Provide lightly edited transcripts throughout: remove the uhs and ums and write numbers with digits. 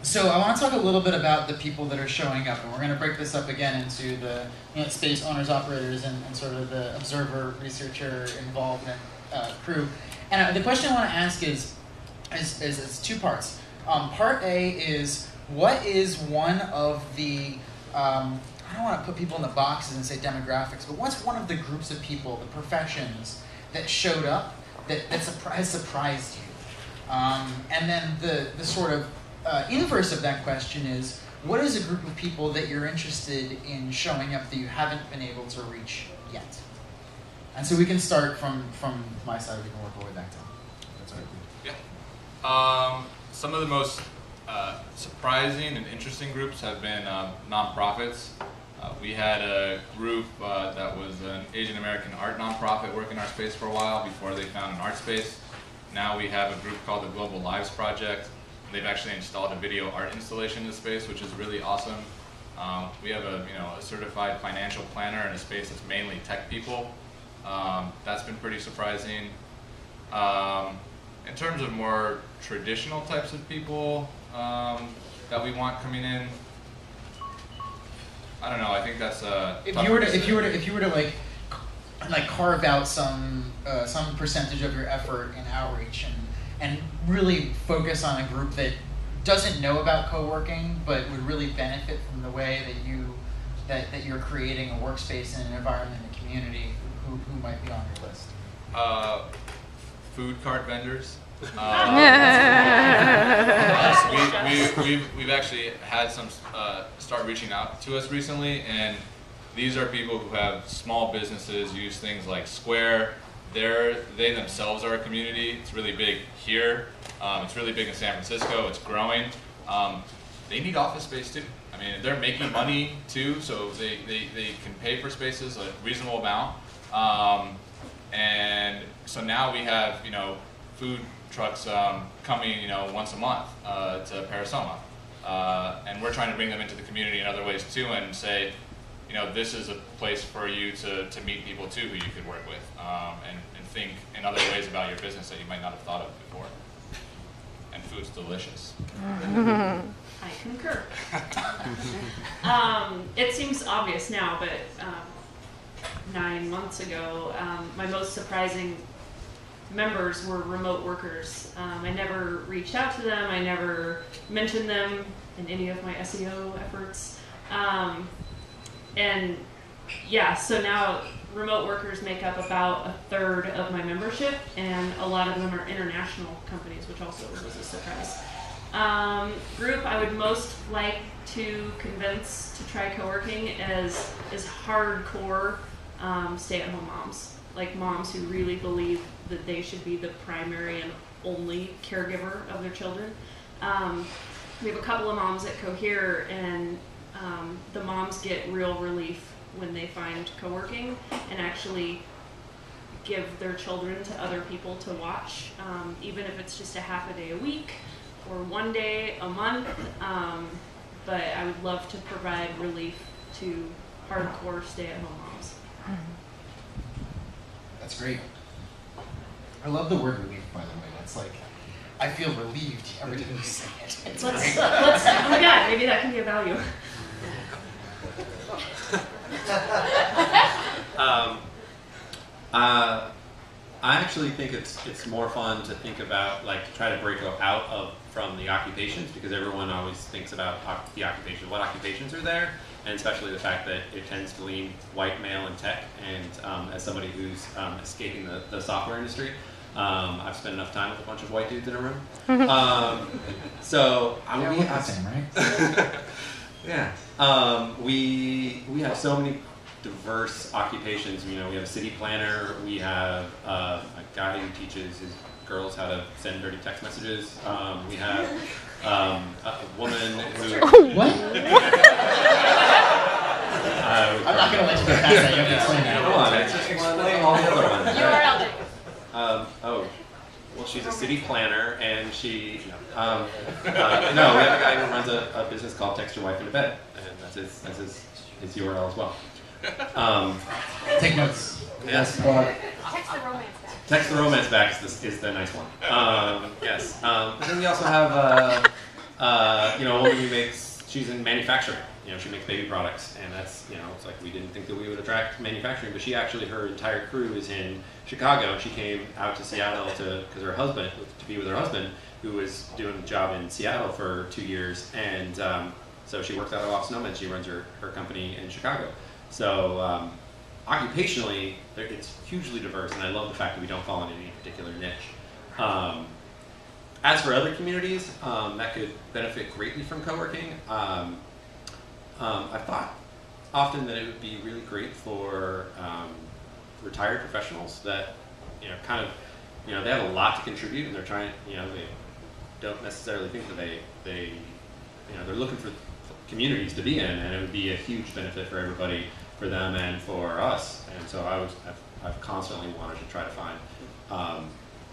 So I want to talk a little bit about the people that are showing up, and we're going to break this up again into the space owners, operators, and sort of the observer, researcher, involved crew. And the question I want to ask is two parts. Part A is, what is one of the, I don't want to put people in the boxes and say demographics, but what's one of the groups of people, the professions, that showed up that has surprised you? And then the sort of inverse of that question is, what is a group of people that you're interested in showing up that you haven't been able to reach yet? And so we can start from my side, we can work our way back down. That's right. Yeah. Some of the most surprising and interesting groups have been nonprofits. We had a group that was an Asian American art nonprofit working our space for a while before they found an art space. Now we have a group called the Global Lives Project. They've actually installed a video art installation in the space, which is really awesome. We have a certified financial planner in a space that's mainly tech people. That's been pretty surprising. In terms of more traditional types of people that we want coming in, I don't know. I think that's if you were to like carve out some percentage of your effort in outreach and really focus on a group that doesn't know about co-working but would really benefit from the way that you're creating a workspace and an environment and community, who might be on your list? Food cart vendors. We've actually had some start reaching out to us recently, and these are people who have small businesses, use things like Square. They themselves are a community. It's really big here. It's really big in San Francisco. It's growing. They need office space too. I mean, they're making money too, so they can pay for spaces a reasonable amount. And so now we have food trucks coming once a month to Parasoma, and we're trying to bring them into the community in other ways too, and say, this is a place for you to meet people too who you could work with, and think in other ways about your business that you might not have thought of before. And food's delicious. I concur. It seems obvious now, but 9 months ago, my most surprising members were remote workers. I never reached out to them. I never mentioned them in any of my SEO efforts. And yeah, so now remote workers make up about 1/3 of my membership, and a lot of them are international companies, which also was a surprise. Group I would most like to convince to try co-working is hardcore stay-at-home moms, like moms who really believe that they should be the primary and only caregiver of their children. We have a couple of moms at Cohere, and the moms get real relief when they find co-working and actually give their children to other people to watch, even if it's just a half a day a week or 1 day a month. But I would love to provide relief to hardcore stay-at-home moms. That's great. I love the word relief, by the way. That's like, I feel relieved every time you say it. It's great. Oh my God, maybe that can be a value. I actually think it's more fun to think about, to try to break out from the occupations, because everyone always thinks about the occupation, what occupations are there, and especially the fact that it tends to lean white, male, and tech. And as somebody who's escaping the software industry, I've spent enough time with a bunch of white dudes in a room. So I'm look the same, right? Yeah. We have so many diverse occupations. We have a city planner. We have a guy who teaches his girls how to send dirty text messages. We have a woman who... What? I'm not going to let you get past that. You have to explain that. Come on, it's just explain all the other ones. URL. Well, she's a city planner, and she... no, we have a guy who runs a business called Text Your Wife Into Bed, and that's his URL as well. Take notes. Yes. Text the romance back. Text the romance back is the nice one. Yes. But then we also have you know, a woman who she's in manufacturing. You know, she makes baby products, and that's, you know, it's like we didn't think that we would attract manufacturing, but her entire crew is in Chicago. She came out to Seattle because her husband, to be with her husband, who was doing a job in Seattle for 2 years, and so she works out of Office Nomad. She runs her company in Chicago. So occupationally, it's hugely diverse, and I love the fact that we don't fall into any particular niche. As for other communities that could benefit greatly from co-working, I've thought often that it would be really great for retired professionals that, you know, kind of, you know, they have a lot to contribute, and they're trying, you know, they don't necessarily think that they you know, they're looking for communities to be in, and it would be a huge benefit for everybody, for them and for us. And so I've constantly wanted to try to find,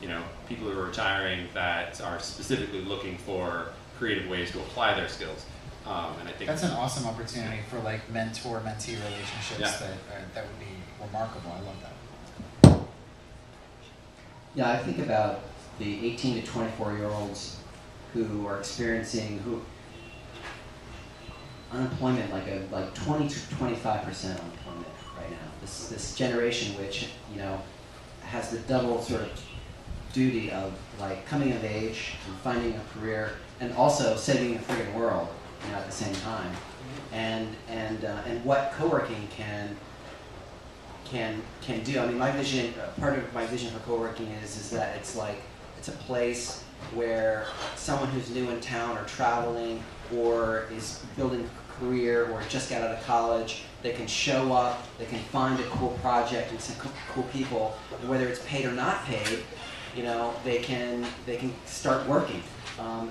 you know, people who are retiring that are specifically looking for creative ways to apply their skills. And I think that's an awesome opportunity for like mentor-mentee relationships. Yeah. that would be remarkable. I love that. Yeah, I think about the 18 to 24-year-olds who are experiencing unemployment, like 20 to 25% unemployment right now. This generation, which, you know, has the double sort of duty of like coming of age and finding a career, and also saving the friggin' world, you know, at the same time. And what co-working can do. I mean, my vision, part of my vision for co-working is that it's a place where someone who's new in town or traveling or is building a career or just got out of college, they can show up, they can find a cool project and some cool people, and whether it's paid or not paid, you know, they can start working,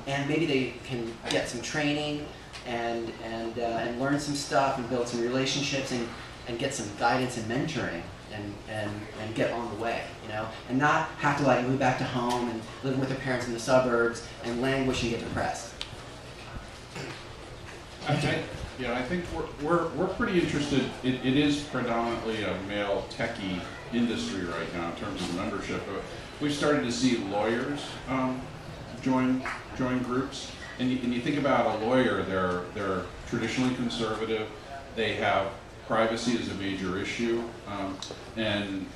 and maybe they can get some training and learn some stuff and build some relationships and get some guidance and mentoring and get on the way, you know, and not have to like move back to home and live with their parents in the suburbs and languish and get depressed. I think we're pretty interested. It is predominantly a male techie industry right now in terms of membership. We've started to see lawyers join groups, and you think about a lawyer. They're traditionally conservative. They have privacy as a major issue, and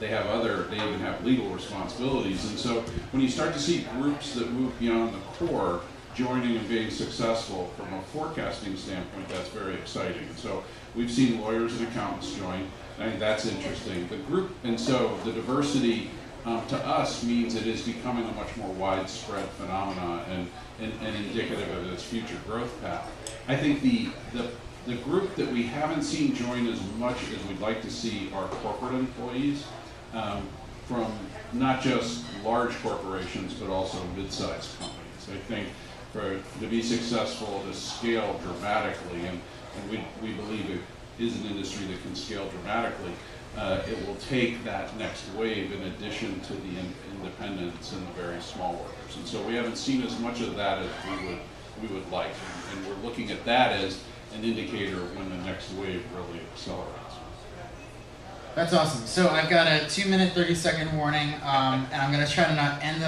they even have legal responsibilities. And so when you start to see groups that move beyond the core joining and being successful from a forecasting standpoint, that's very exciting. So we've seen lawyers and accountants join. I think that's interesting. The group, and so the diversity to us means it is becoming a much more widespread phenomena and indicative of its future growth path. I think the group that we haven't seen join as much as we'd like to see are corporate employees, from not just large corporations but also mid-sized companies. I think to be successful, to scale dramatically, and we believe it is an industry that can scale dramatically, it will take that next wave in addition to the independents and the very small workers. And so we haven't seen as much of that as we would like, and we're looking at that as an indicator of when the next wave really accelerates. That's awesome. So I've got a 2-minute, 30-second warning, and I'm going to try to not end